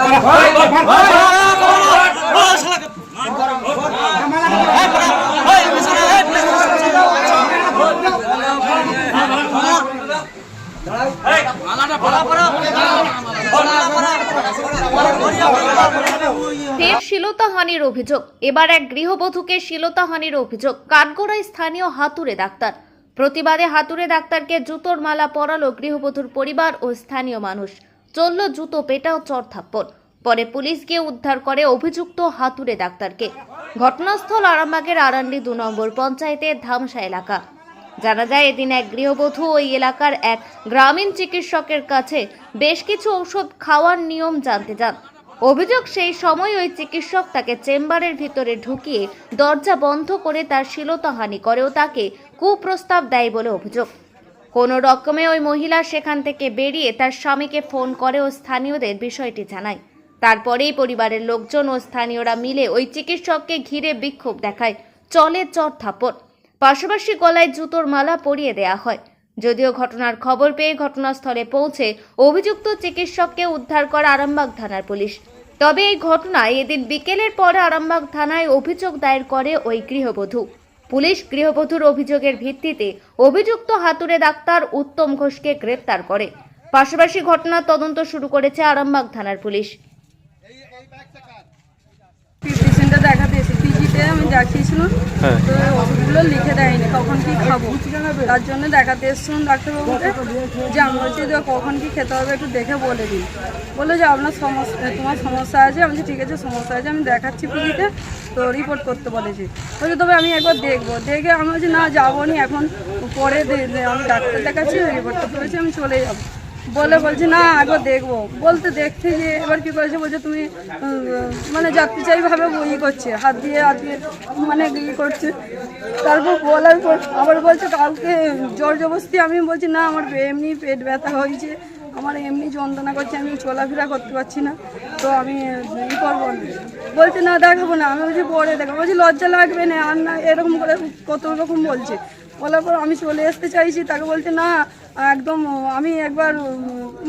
ফের শ্লীলতাহানির অভিযোগ। এবার এক গৃহবধূকে শ্লীলতাহানির অভিযোগ। কাঠগড়ায় স্থানীয় হাতুড়ে ডাক্তার। প্রতিবাদে হাতুড়ে ডাক্তারকে জুতোর মালা পরালো গৃহবধূর পরিবার ও স্থানীয় মানুষ। চলল জুতো পেটা ও চড়থাপ্পড়। পরে পুলিশ গিয়ে উদ্ধার করে অভিযুক্ত হাতুড়ে ডাক্তারকে। ঘটনাস্থল আরামবাগের আরান্ডি 2 নম্বর পঞ্চায়েতের ধামসা এলাকা। জানা যায়, এদিন এক গৃহবধূ ওই এলাকার এক গ্রামীণ চিকিৎসকের কাছে বেশ কিছু ঔষধ খাওয়ার নিয়ম জানতে যান। অভিযোগ, সেই সময় ওই চিকিৎসক তাকে চেম্বারের ভিতরে ঢুকিয়ে দরজা বন্ধ করে তার শ্লীলতাহানি করে ও তাকে কুপ্রস্তাব দেয় বলে অভিযোগ। কোনো রকমে ওই মহিলা সেখান থেকে বেরিয়ে তার স্বামীকে ফোন করে ও স্থানীয়দের বিষয়টি জানায়। তারপরেই পরিবারের লোকজন ও স্থানীয়রা মিলে ওই চিকিৎসককে ঘিরে বিক্ষোভ দেখায়। চলে চড়থাপ্পড়, পাশাপাশি গলায় জুতোর মালা পরিয়ে দেয়া হয়। যদিও ঘটনার খবর পেয়ে ঘটনাস্থলে পৌঁছে অভিযুক্ত চিকিৎসককে উদ্ধার করে আরামবাগ থানার পুলিশ। তবে এই ঘটনায় এদিন বিকেলের পরে আরামবাগ থানায় অভিযোগ দায়ের করে ওই গৃহবধূ। পুলিশ গৃহবধূর অভিযোগের ভিত্তিতে অভিযুক্ত হাতুড়ে ডাক্তার উত্তম ঘোষকে গ্রেপ্তার করে। পাশাপাশি ঘটনার তদন্ত শুরু করেছে আরামবাগ থানার পুলিশ। পেশেন্টটা দেখাতে এসে পিজিতে আমি দেখিয়েছিলাম, তো ওষুধগুলো লিখে দেয়নি, কখন কি খাবো, তার জন্য দেখাতে এসেছিলাম ডাক্তারবাবুকে। যে আমি বলছি যে কখন কি খেতে হবে একটু দেখে বলে দিন। বললো যে আপনার তোমার সমস্যা আছে। আমি বলছি ঠিক আছে, সমস্যা আছে, আমি দেখাচ্ছি পিজিতে, তো রিপোর্ট করতে বলেছি। বলছি তবে আমি একবার দেখবো। দেখে আমি বলছি না যাবো নি, এখন পরে আমি ডাক্তার দেখাচ্ছি, রিপোর্ট করতে বলেছি, আমি চলে যাবো বলছি না একবার দেখবো। দেখতে গিয়ে এবার কি করেছে, বলছে তুমি মানে যাত্রী চাইভাবে ই করছে, হাত দিয়ে মানে ই করছে। তারপর বলার পর আবার বলছে কাউকে জোর জবরদস্তি। আমি বলছি না, আমার এমনি পেট ব্যথা হয়েছে, আমার এমনি যন্ত্রণা করছে, আমি চলাফেরা করতে পারছি না, তো আমি ই করবো না। বলছে না দেখাবো না। আমি বলছি পরে দেখাবো। বলছি লজ্জা লাগবে না, আর না এরকম করে কত রকম বলছে। বলার পর আমি চলে আসতে চাইছি, তাকে বলছে না একদম। আমি একবার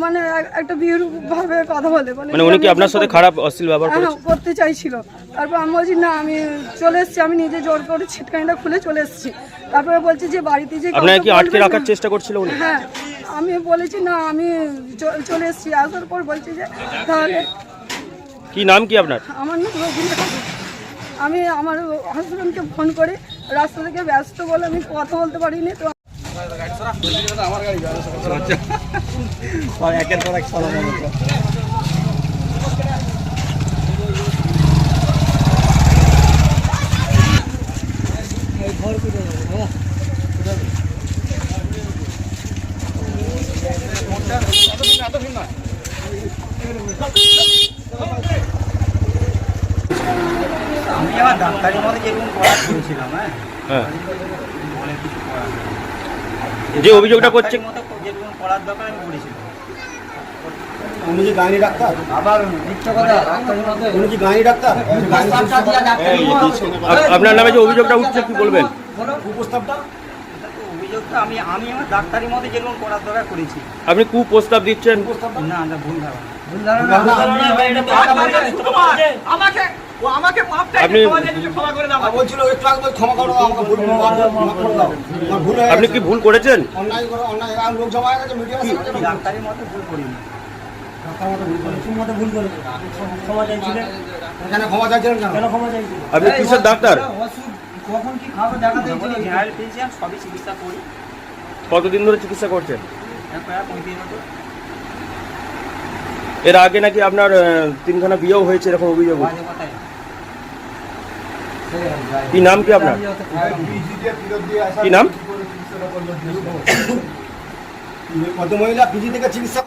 মানে একটা বিরূপভাবে কথা বলে মানে উনি কি আপনার সাথে খারাপ অশ্লীল ব্যবহার করতে চাইছিল। তারপর আমি বলছি না, আমি চলে এসেছি, আমি নিজে জোর করে ছিটকানিটা খুলে চলে এসেছি। তারপরে বলছি যে বাড়িতে যে আপনাকে কি আটকে রাখার চেষ্টা করছিল উনি? হ্যাঁ, আমি বলেছি না, আমি চলে এসেছি। আসার পর বলছি যে তাহলে কি নাম কি আপনার? আমার নাম রোজিনা। আমি আমার হাজবেন্ডকে ফোন করে রাস্তা থেকে ব্যস্ত বলে আমি কথা বলতে পারিনি। তো আমার গাড়ি একের পর এক আমি আমার ডাক্তারের মধ্যে যেরকম পড়া করেছিলাম, হ্যাঁ, যে অভিযোগটা করছে যেরকম পড়ার দরকার আমি করেছিলাম। উনি কি গাইনি ডাক্তার? আবার মিথ্যা কথা, ডাক্তারের মধ্যে উনি কি গাইনি ডাক্তার? আপনার নামে যে অভিযোগটা উঠছে কি বলবেন? উপস্থাপটা অভিযোগটা আমি আমার ডাক্তারের মধ্যে যেরকম পড়ার দরকার করেছি। আপনি কুপ্রস্তাব দিচ্ছেন? না না, ভুল ধারণা। আপনি কি ভুল করেছেন? ডাক্তারের মতো ভুল করিনি। আপনি কিসের ডাক্তার? কখন কি খাবো দেখাতে সবই চিকিৎসা করি। কতদিন ধরে চিকিৎসা করছেন? প্রায় 35 বছর। এর আগে নাকি আপনার 3খানা বিয়েও হয়েছে, এরকম অভিযোগ। কি নাম কি আপনার? কি নাম? কত মহিলা পিজি থেকে চিকিৎসা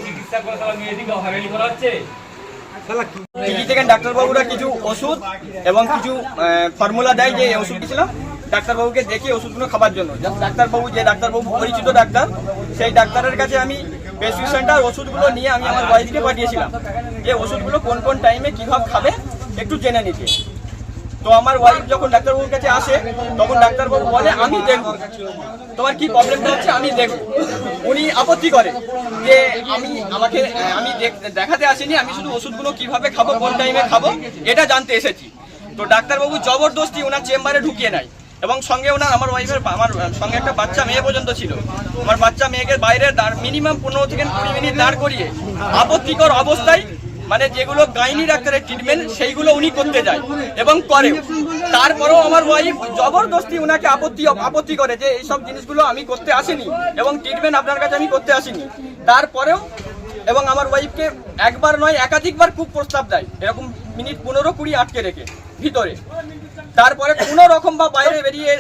চিকিৎসা করে মেয়েদিকে হয়রানি করা হচ্ছে। পিজি থেকে ডাক্তারবাবুরা কিছু ওষুধ এবং কিছু ফর্মুলা দেয়, যে এই ওষুধ দিয়েছিলাম ডাক্তারবাবুকে দেখে ওষুধগুলো খাবার জন্য। ডাক্তারবাবু পরিচিত ডাক্তার, সেই ডাক্তারের কাছে আমি প্রেসক্রিপশনটা ওষুধগুলো নিয়ে আমি আমার ওয়াইফকে পাঠিয়েছিলাম যে ওষুধগুলো কোন কোন টাইমে কীভাবে খাবে একটু জেনে নিতে। তো আমার ওয়াইফ যখন ডাক্তারবাবুর কাছে আসে তখন ডাক্তারবাবু বলে আমি দেখব, তোমার কি প্রবলেমটা হচ্ছে আমি দেখব। উনি আপত্তি করে যে আমি দেখাতে আসিনি, আমি শুধু ওষুধগুলো কিভাবে খাবো, কোন টাইমে খাবো এটা জানতে এসেছি। তো ডাক্তারবাবু জবরদস্তি ওনার চেম্বারে ঢুকিয়ে নেয় এবং সঙ্গে আমার সঙ্গে একটা বাচ্চা মেয়ে পর্যন্ত ছিল। আমার বাচ্চা মেয়েকে বাইরে মিনিমাম 15 থেকে 20 মিনিট দাঁড় করিয়ে আপত্তিকর অবস্থায়, মানে যেগুলো গাইনি ডাক্তারের ট্রিটমেন্ট সেইগুলো উনি করতে যায় এবং করে। তারপরেও আমার ওয়াইফ জবরদস্তি ওনাকে আপত্তি করে যে এইসব জিনিসগুলো আমি করতে আসিনি এবং ট্রিটমেন্ট আপনার কাছে আমি করতে আসিনি। তারপরেও এবং আমার ওয়াইফকে একবার নয় একাধিকবার খুব প্রস্তাব দেয়, এরকম মিনিট 15-20 আটকে রেখে ভিতরে। তারপরে কোনো রকম বা বাইরে বেরিয়ে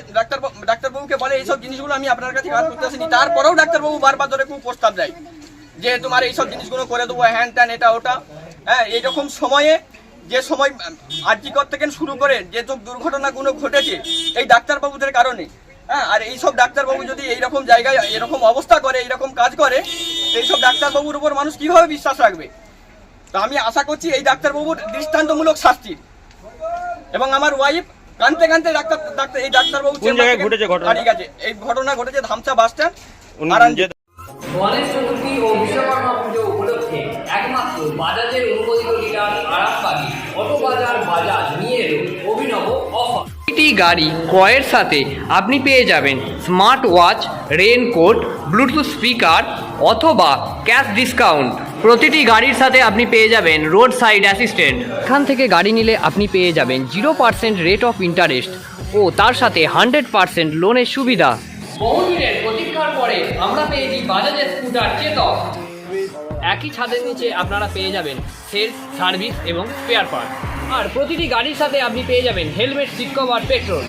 ডাক্তারবাবুকে বলে এইসব জিনিসগুলো আমি আপনার কাছে কাজ করতে আসিনি। তারপরেও ডাক্তারবাবু বারবার ধরে খুব প্রস্তাব দেয় যে তোমার এইসব জিনিসগুলো করে দেবো, হ্যান ত্যান এটা ওটা। হ্যাঁ, এইরকম সময়ে যে সময় আরজিকর থেকে শুরু করে যেসব দুর্ঘটনাগুলো ঘটেছে এই ডাক্তারবাবুদের কারণে। হ্যাঁ, আর এইসব ডাক্তারবাবু যদি এইরকম জায়গায় এরকম অবস্থা করে, এইরকম কাজ করে, এইসব ডাক্তারবাবুর উপর মানুষ কিভাবে বিশ্বাস রাখবে? তো আমি আশা করছি এই ডাক্তারবাবুর দৃষ্টান্তমূলক শাস্তি। এবং আমার ওয়াইফ কানতে কানতে এই ডাক্তারবাবু এই ঘটনা ঘটেছে ধামসা বাস স্ট্যান্ড। গণেশ চতুর্থী ও বিশ্বকর্মা পুজো উপলক্ষে একমাত্র বাজাজের অনুমোদিত ডিলার আরামবাগী অটো বাজাজ নিয়ে এলো অভিনব অফার। প্রতিটি গাড়ি ক্রয়ের সাথে আপনি পেয়ে যাবেন smart watch, raincoat, Bluetooth speaker অথবা ক্যাশ ডিসকাউন্ট। প্রতিটি গাড়ির সাথে আপনি পেয়ে যাবেন রোড সাইড অ্যাসিস্ট্যান্ট। এখান থেকে গাড়ি নিলে আপনি পেয়ে যাবেন 0% রেট অফ ইন্টারেস্ট ও তার সাথে 100% লোনের সুবিধা। বহুদিনের প্রতীক্ষার পরে আমরা পেয়েছি বাজাজের স্কুটার চেতক। একই ছাদের নিচে আপনারা পেয়ে যাবেন সেলস, সার্ভিস এবং স্পেয়ার পার্ট। আর প্রতিটি গাড়ির সাথে আপনি পেয়ে যাবেন হেলমেট, সিট কভার, পেট্রোল।